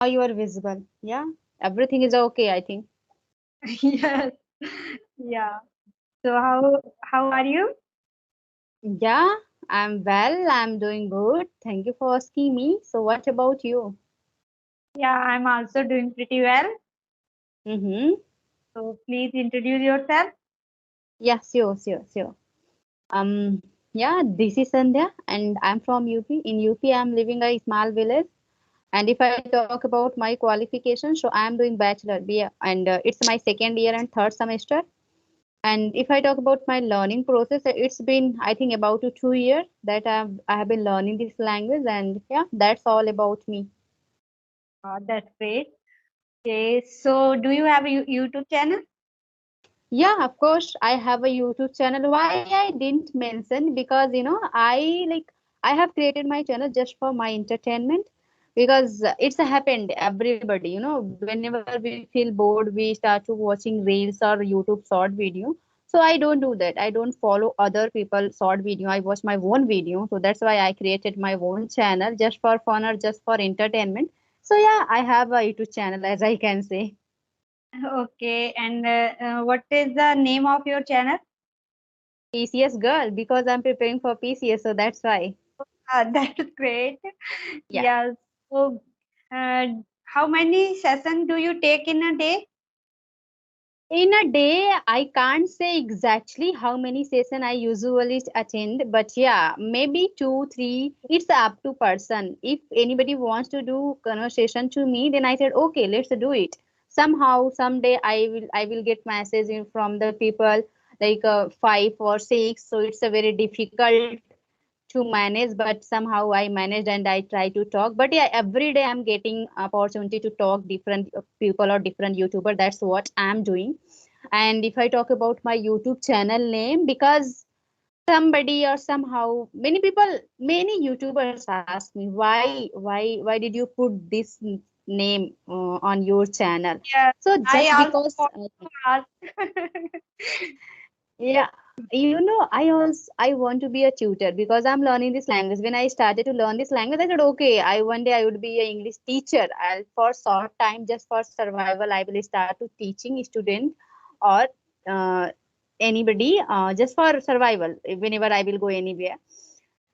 Now you are visible. Yeah, everything is okay, I think. Yes. Yeah. So how are you? Yeah, I'm well. I'm doing good. Thank you for asking me. So, what about you? Yeah, I'm also doing pretty well. Mm-hmm. So please introduce yourself. Yeah, sure. Yeah, this is Sandhya, and I'm from UP. In UP, I'm living a small village. And if I talk about my qualification, so I'm doing bachelor BA, and it's my second year and third semester. And if I talk about my learning process, it's been I think about 2 years that I have been learning this language, and yeah, that's all about me. That's great. Okay. So do you have a YouTube channel? Yeah, of course, I have a YouTube channel. Why I didn't mention? Because I have created my channel just for my entertainment. Because it's happened everybody. Whenever we feel bored, we start to watching reels or YouTube short video. So I don't do that. I don't follow other people short video. I watch my own video. So that's why I created my own channel just for fun or just for entertainment. So yeah, I have a YouTube channel, as I can say. Okay. And what is the name of your channel? PCS girl, because I'm preparing for PCS, so that's why. That's great. Yeah. Yeah. So uh, how many sessions do you take in a day? In a day, I can't say exactly how many session I usually attend, but yeah, maybe two, three. It's up to person. If anybody wants to do conversation to me, then I said, okay, let's do it. Somehow, someday, I will get messages from the people like five or six. So it's a very difficult to manage, but somehow I managed and I try to talk. But yeah, every day I'm getting opportunity to talk different people or different YouTuber. That's what I'm doing. And if I talk about my YouTube channel name, because somebody or somehow many YouTubers ask me why did you put this name on your channel? Yeah. So I just also because want to ask. yeah, I want to be a tutor because I'm learning this language. When I started to learn this language, I said, okay, I one day I would be an English teacher. For short time, just for survival, I will start to teaching student or uh, anybody just for survival. Whenever I will go anywhere.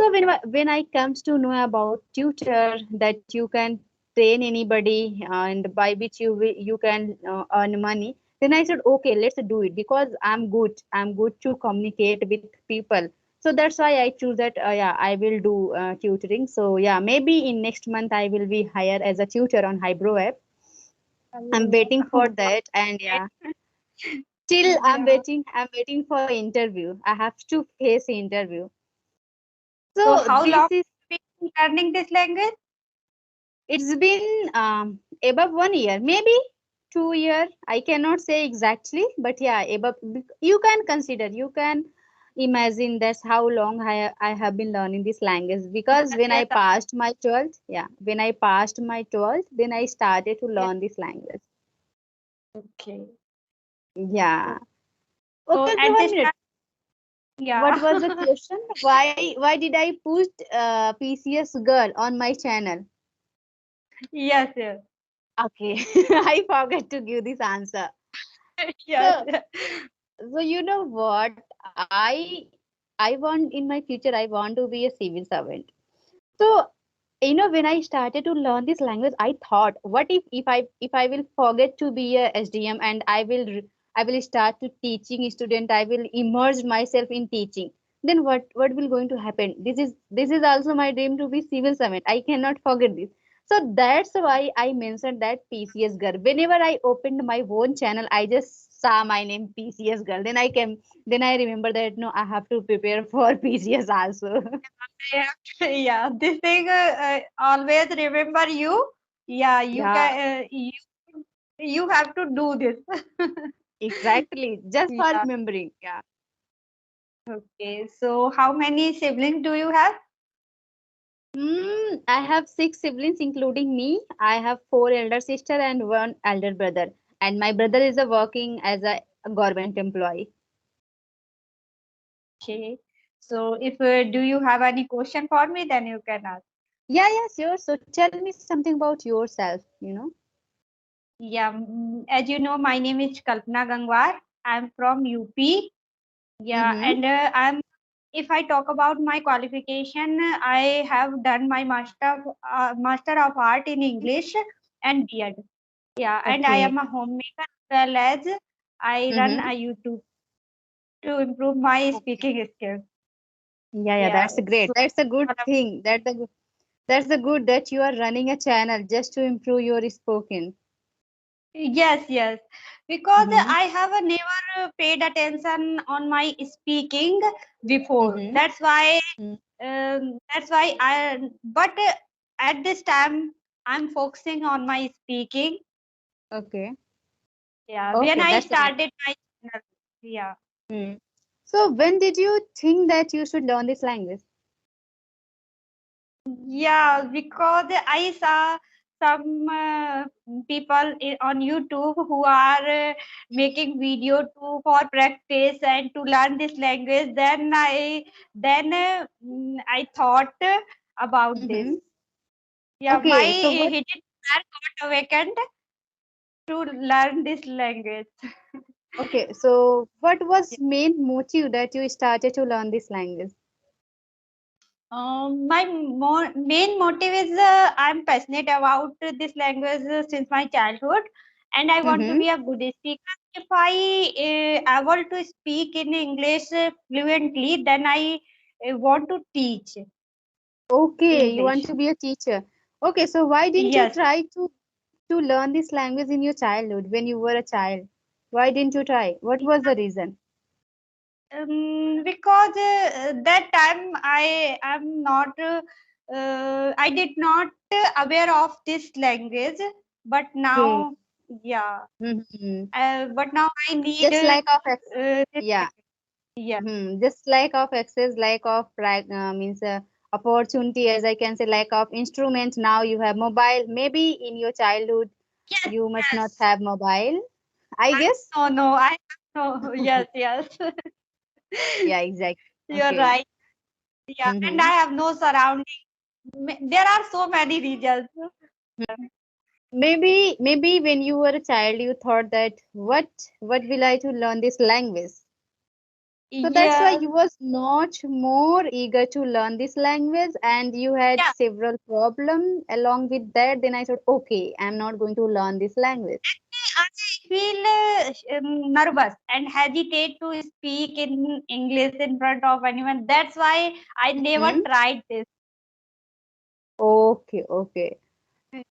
So when I comes to know about tutor that you can train anybody and by which you can earn money, then I said okay, let's do it because I'm good to communicate with people. So that's why I choose that yeah, I will do tutoring. So yeah, maybe in next month I will be hired as a tutor on Hybro app. I'm waiting for that, and yeah, still Yeah. I'm waiting for interview. I have to face interview. So So how this long is have you been learning this language? It's been above 1 year, maybe 2 year. I cannot say exactly, but yeah, above. You can consider, you can imagine that's how long I have been learning this language. Because Yes, when I yes, passed my 12th, yeah, when I passed my 12th, then I started to yes. learn this language. Okay. Yeah. So, so Okay, okay, at one this minute. time, yeah. What was the question? Why did I put PCS girl on my channel? Yes, yes. Okay, I forgot to give this answer. Yes, So yes. So you know what? I want in my future I want to be a civil servant. So when I started to learn this language, I thought, what if I will forget to be a SDM and I will start to teaching student. I will immerse myself in teaching. Then what will going to happen? This is also my dream to be civil servant. I cannot forget this. So that's why I mentioned that PCS girl. Whenever I opened my own channel, I just saw my name PCS girl. Then I remember that no, I have to prepare for PCS also. Yeah, yeah. This thing always remember you. Yeah, you Yeah. can. You have to do this. Exactly, just for Yeah. remembering. Yeah. Okay. So, how many siblings do you have? I have six siblings, including me. I have four elder sister and one elder brother. And my brother is working as a government employee. Okay. So, if do you have any question for me, then you can ask. Yeah, yeah, sure. So tell me something about yourself, you know. Yeah, as you know, my name is Kalpana Gangwar. I'm from UP. Yeah, Mm-hmm. and if I talk about my qualification, I have done my master of art in English and B.Ed. Yeah, and I Okay. am a homemaker as well as I run Mm-hmm. a YouTube to improve my Okay. speaking skills. Yeah, yeah, Yeah, that's great. so That's a good thing. That's the good that you are running a channel just to improve your spoken. yes, yes, because Mm-hmm. I have never paid attention on my speaking before. Mm-hmm. That's why but at this time I'm focusing on my speaking. Okay. Yeah, when Okay, I that's great. started my channel. Yeah. Mm. So when did you think that you should learn this language? Yeah, because I saw some people on YouTube who are making video to for practice and to learn this language. Then I thought about this. Mm-hmm. Yeah, my Okay, so what? hidden desire got awakened to learn this language. Okay, so what was main motive that you started to learn this language? My main motive is I'm passionate about this language since my childhood, and I want to Mm-hmm. be a good speaker. If I able to speak in English fluently, then I want to teach Okay, you want English. to be a teacher. Okay, so why didn't you Yes, try to learn this language in your childhood when you were a child? Why didn't you try? What was the reason? because that time I did not aware of this language, but Okay. now, yeah. Mm-hmm. But now I need Just lack of this. yeah. Yeah. Just lack of access, lack of means opportunity, as I can say, lack of instruments. Now you have mobile. Maybe in your childhood Yes, you must not yes. have mobile, I guess. No, no, I no. Yes, yes. Yeah, exactly. You're Okay. right. Yeah, and I Mm-hmm. have no surrounding. There are so many regions. Maybe when you were a child, you thought that what will I to learn this language? So that's why Yes. you was not more eager to learn this language, and you had Yeah. several problems along with that. Then I thought, okay, I'm not going to learn this language. I feel nervous and hesitate to speak in English in front of anyone. That's why I never Hmm. tried this. Okay, okay,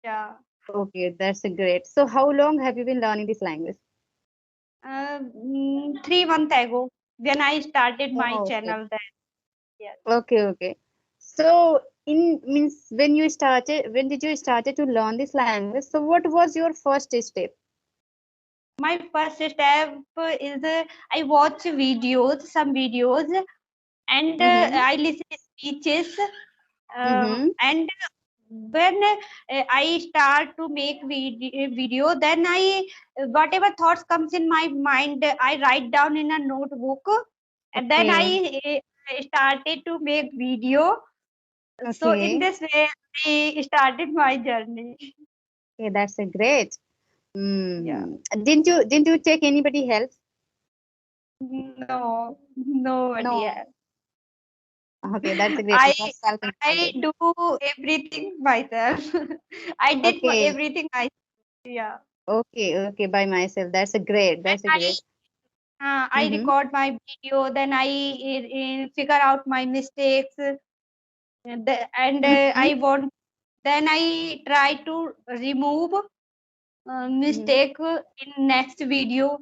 Yeah. okay. That's a great. So how long have you been learning this language? 3 months ago, when I started my Oh, okay, channel, then yes. okay, okay. So in means when did you started to learn this language? So what was your first step? My first step is I watch videos, some videos, and Mm-hmm. I listen speeches, Mm-hmm. and when I start to make video, then I whatever thoughts comes in my mind, I write down in a notebook, and then Okay. I started to make video. So in Okay. this way, I started my journey. Okay, that's a great. Yeah. Didn't you take anybody help? No, nobody No. else. Okay, that's a great. I You are I self-independent. do everything myself. I did Okay. everything myself. Yeah, Okay. Okay. By myself. That's a great. and That's a great. I Mm-hmm. record my video. Then I figure out my mistakes, and Mm-hmm. I want. Then I try to remove Mm-hmm. mistake in next video.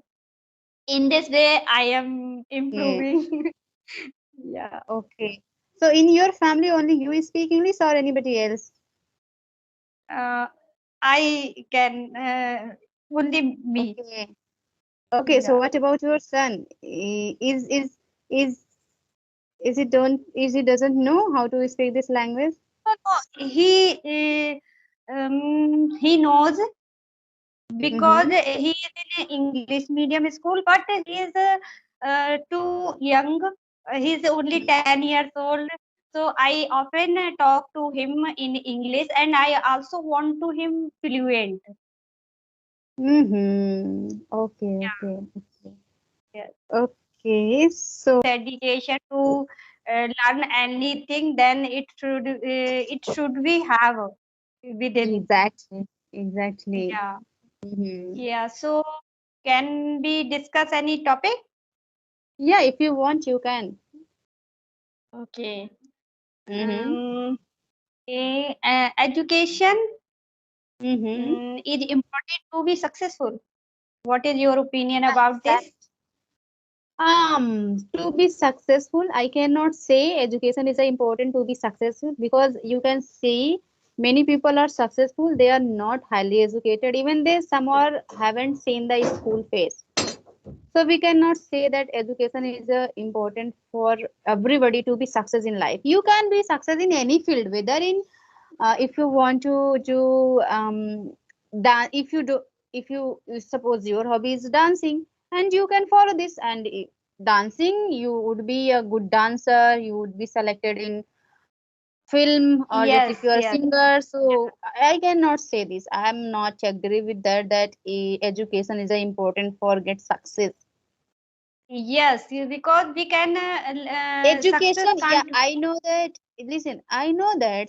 In this way, I am Okay. improving. Yeah. Okay. So in your family only you speak English or anybody else? Uh, I can only me. Okay. Okay. So Yeah. what about your son? Is is he doesn't know how to speak this language? No, no, he knows because Mm-hmm. he is in a English medium school, but he is too young. He's only 10 years old, So I often talk to him in English, and I also want to him fluent. Mm-hmm. Okay, Yeah. okay, okay. Yes. Okay, so Dedication to learn anything, then it should we have within. exactly, exactly. Yeah. Mm-hmm. Yeah. So can we discuss any topic? Yeah, if you want, you can. Okay. Mm-hmm. Education Mm-hmm. is important to be successful. What is your opinion Yeah, about this? exactly. To be successful, I cannot say education is important to be successful because you can see many people are successful. They are not highly educated. Even they some are haven't seen the school phase. So we cannot say that education is important for everybody to be success in life. You can be success in any field, whether in if you want to do if you do if you suppose your hobby is dancing and you can follow this and dancing you would be a good dancer, you would be selected in film, or just Yes, if you are a yes, singer. So I cannot say this, I am not agree with that education is important for get success. yes. Because we can success Education, yeah, can't. I know that. Listen, I know that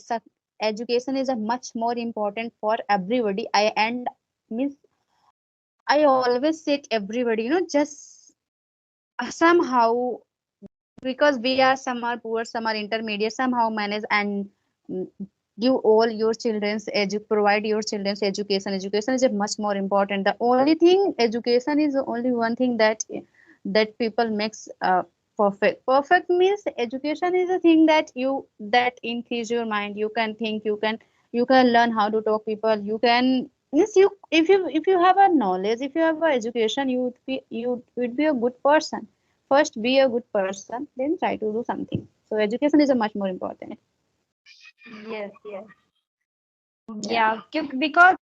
education is a much more important for everybody. I and means I always say everybody, just somehow, because we are some are poor, some are intermediate, somehow manage and mm, give all your children's provide your children's education. Education is a much more important. The only thing, education is the only one thing that people makes perfect. Perfect means education is a thing that that increase your mind. You can think, you can learn how to talk people. You can, means you, if you have a knowledge, if you have a education, you would be a good person. First be a good person, then try to do something. So education is a much more important. Yes, yes. Yeah. Yeah, because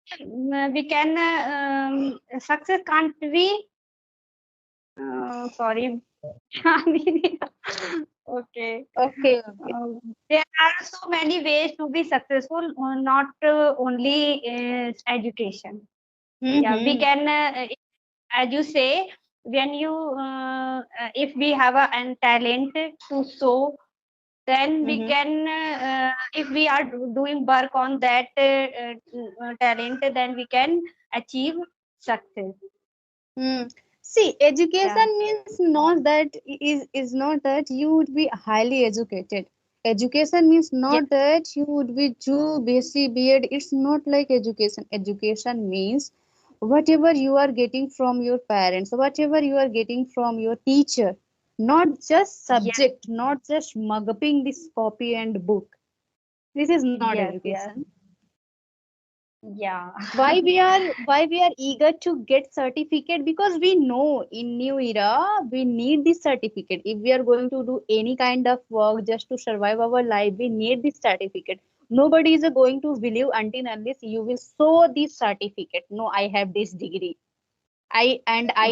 we can success can't be. Sorry. Okay. Okay, okay. There are so many ways to be successful, not only education. Yeah, we Mm-hmm. can, as you say, when you, if we have a talent to show, then we Mm-hmm. can, if we are doing work on that talent, then we can achieve success. Mm. See, Yeah. education means not that is not that you would be highly educated. Education means Yes. not that you would be too basic beard. It's not like education. Education means whatever you are getting from your parents, whatever you are getting from your teacher, not just Yes. subject, not just mug upping this copy and book. This is not Yes. Yes. education. Yeah. Why we are eager to get certificate, because we know in new era we need this certificate. If we are going to do any kind of work just to survive our life, we need this certificate. Nobody is going to believe until unless you will show this certificate. No, I have this degree, I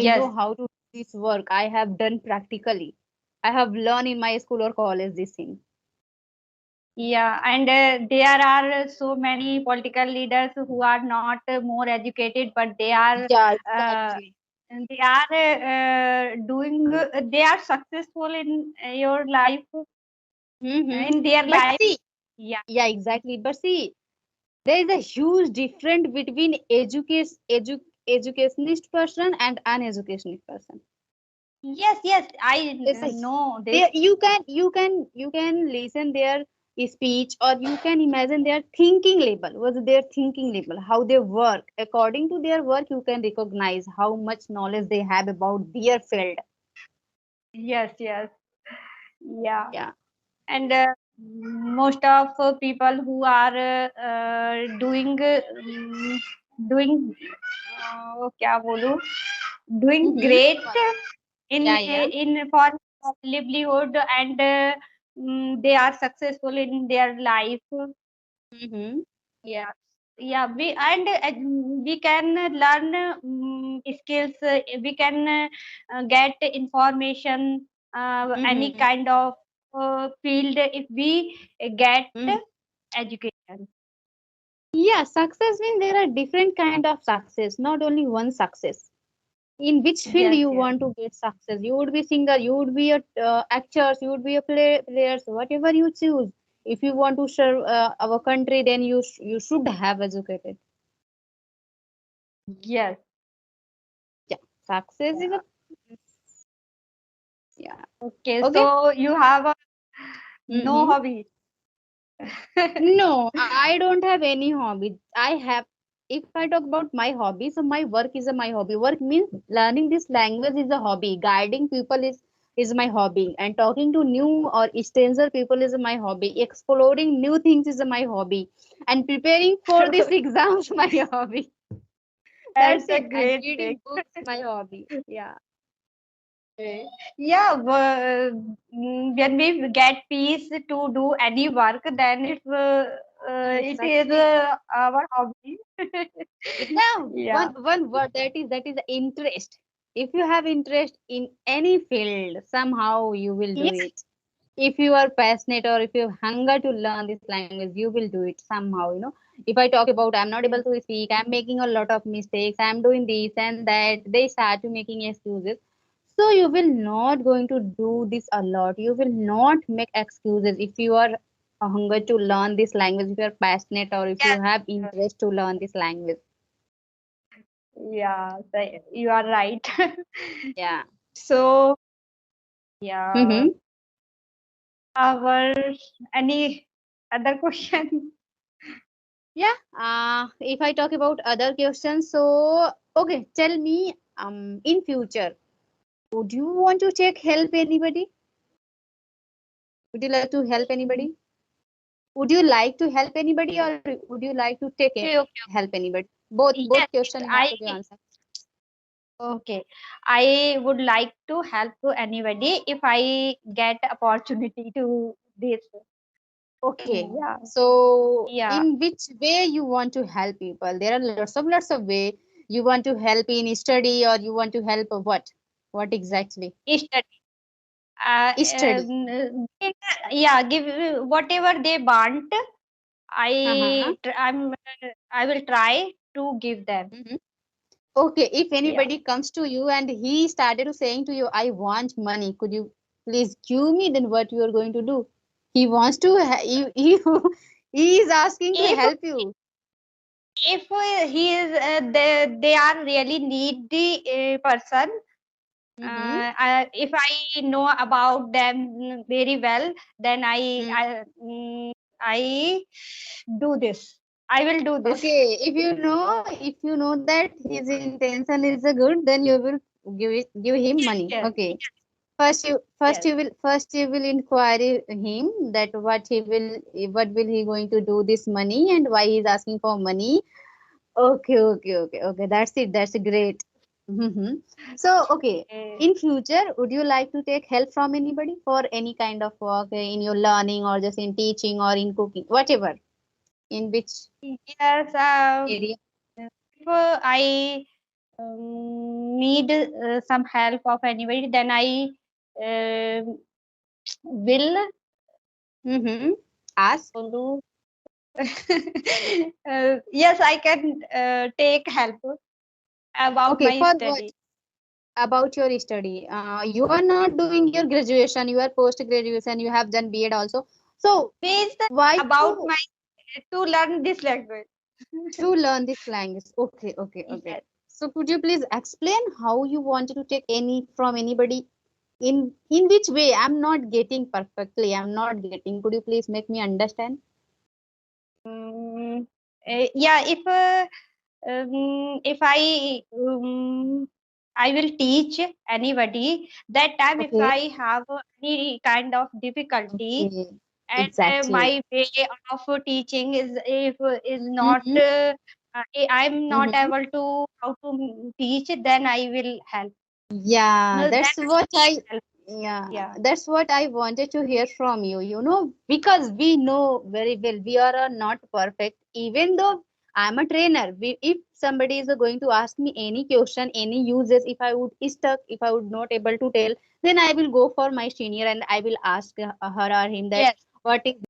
know Yes. how to do this work, I have done practically, I have learned in my school or college this thing. Yeah, and there are so many political leaders who are not more educated, but Yeah, uh, exactly. they are successful in your life, Mm-hmm. in their But life. see, Yeah. yeah, exactly. But see, there is a huge difference between educationist person and uneducationist person. Yes, yes, I There's a know this. there you can listen their speech, or you can imagine their thinking level. What's their thinking level? How they work. According to their work, you can recognize how much knowledge they have about their field. Yes, yes, yeah. Yeah. And most of people who are doing क्या बोलूं, doing Mm-hmm. great in Yeah, yeah. for livelihood, and they are successful in their life. Mm-hmm. Yeah, yeah. We can learn skills. We can get information, any Mm-hmm. kind of. field if we get Mm. education. Yeah, success means there are different kind of success, not only one success. In which field Yes, you yes. want to get success? You would be singer, you would be a actors, you would be a players, whatever you choose. If you want to serve our country, then you should have educated. Yes. Yeah, success is Yeah. a, yeah. Okay, Okay. so you have a no Mm-hmm. hobby. No, I don't have any hobby. I have, if I talk about my hobby, so my work is a my hobby. Work means learning this language is a hobby. Guiding people is my hobby, and talking to new or stranger people is my hobby. Exploring new things is my hobby, and preparing for this exams my hobby. That's That's a it. And great thing. reading books my hobby. Yeah, Yeah, when we get peace to do any work, then it is exactly. our hobby. Yeah, Yeah. one word that is interest. If you have interest in any field, somehow you will do Yes. it. If you are passionate or if you have hunger to learn this language, you will do it somehow. If I talk about I'm not able to speak, I'm making a lot of mistakes, I'm doing this and that, they start to making excuses. So you will not going to do this a lot. You will not make excuses if you are a hunger to learn this language, if you are passionate or if you Yes. have interest to learn this language. Yeah, you are right. Yeah. So, yeah, Mm-hmm. our any other question? Yeah. If I talk about other questions, so okay, tell me, in future, would you want to take help anybody? Would you like to help anybody? Would you like to help anybody or would you like to take Okay, okay. help anybody? Both Yes, question yes. you have to be answered. Okay. I would like to help to anybody if I get opportunity to this. Okay. Yeah, So yeah. in which way you want to help people? There are lots of way you want to help in study or you want to help what? What exactly? Study. Uh, Study. give- yeah, give whatever they want. Uh-huh. I will try to give them. Mhm. Okay, if Yeah. anybody comes to you and he started to saying to you, I want money, could you please give me? Then what you are going to do? He wants to, he is asking to If help you. he is they are really needy person. Mm-hmm. If I know about them very well, then I do this. I will do this. Okay, if you know that his intention is a good, then you will give him money. Yes, Okay. First you first yes, you will first you will inquire him that what will he going to do this money and why he is asking for money. Okay, okay, okay, okay. That's it. That's great. Mm-hmm. So, okay. yes. In future, would you like to take help from anybody for any kind of work in your learning or just in teaching or in cooking, whatever? In which Yes, area? if I need some help of anybody, then I will Mm-hmm. Ask. do. Yes, I can take help about Okay, my for what? study. About your study. You are not doing your graduation. You are post graduation. You have done B.Ed also. So, Based why about you my to learn this language. to learn this language? Okay, okay, okay. Yes. So, could you please explain how you wanted to take any from anybody? In which way? I'm not getting perfectly. I'm not getting. Could you please make me understand? Yeah, if I will teach anybody that time if Okay. I have any kind of difficulty Okay. and Exactly. my way of teaching is not Mm-hmm. I'm not Mm-hmm. able to how to teach, then I will help. Yeah, No, then that's what I I help. yeah, Yeah. that's what I wanted to hear from you, because we know very well we are not perfect. Even though I'm a trainer. If somebody is going to ask me any question, any uses, if I would stuck, if I would not able to tell, then I will go for my senior and I will ask her or him that Yes. what is